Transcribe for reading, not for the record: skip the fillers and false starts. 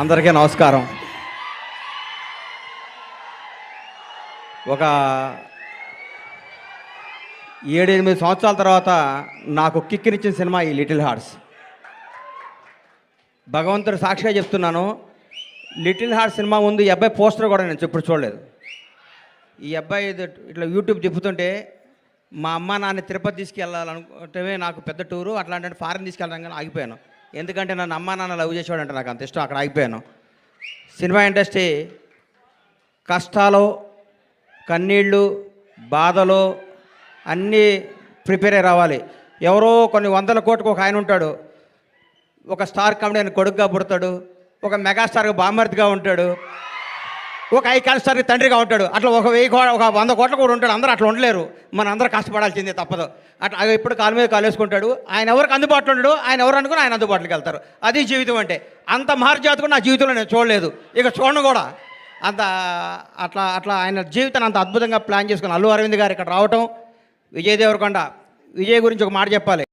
అందరికీ నమస్కారం. ఒక 7-8 సంవత్సరాల తర్వాత నాకు కిక్కినిచ్చిన సినిమా ఈ లిటిల్ హార్ట్స్. భగవంతుడు సాక్షిగా చెప్తున్నాను, లిటిల్ హార్ట్స్ సినిమా ముందు ఈ అబ్బాయి పోస్టర్ కూడా నేను ఎప్పుడు చూడలేదు. ఈ అబ్బాయి ఇట్లా యూట్యూబ్ తిప్పుతుంటే మా అమ్మ నాన్న తిరుపతి తీసుకెళ్ళాలనుకుంటే నాకు పెద్ద టూరు, అట్లాంటి ఫారెన్ తీసుకెళ్ళడం కానీ ఆగిపోయాను. ఎందుకంటే నన్ను అమ్మ నాన్న లవ్ చేసేవాడంటే నాకు అంత ఇష్టం, అక్కడ ఆగిపోయాను. సినిమా ఇండస్ట్రీ కష్టాలు, కన్నీళ్ళు, బాధలు అన్నీ ప్రిపేర్ అయ్యి రావాలి. ఎవరో కొన్ని 100 కోట్లకు ఒక ఆయన ఉంటాడు, ఒక స్టార్ కామెడీ కొడుకుగా పుడతాడు, ఒక మెగాస్టార్గా బామర్దిగా ఉంటాడు, ఒక ఐకాన్ స్టార్కి తండ్రిగా ఉంటాడు. అట్లా ఒక 100 కోట్ల కూడా ఉంటాడు. అందరూ అట్లా ఉండలేరు, మన అందరూ కష్టపడాల్సిందే తప్పదు. అట్లా ఇప్పుడు కాలు మీద కాలు వేసుకుంటాడు. ఆయన ఎవరికి అందుబాటులో ఉంటాడు, ఆయన ఎవరు అనుకుని ఆయన అందుబాటులోకి వెళ్తారు. అది జీవితం అంటే. అంత మహర్జాత్ కూడా నా జీవితంలో నేను చూడలేదు, ఇక చూడను కూడా. అంత అట్లా ఆయన జీవితాన్ని అంత అద్భుతంగా ప్లాన్ చేసుకుని అల్లు అరవింద్ గారు ఇక్కడ రావటం, విజయ్ దేవరకొండ. విజయ్ గురించి ఒక మాట చెప్పాలి.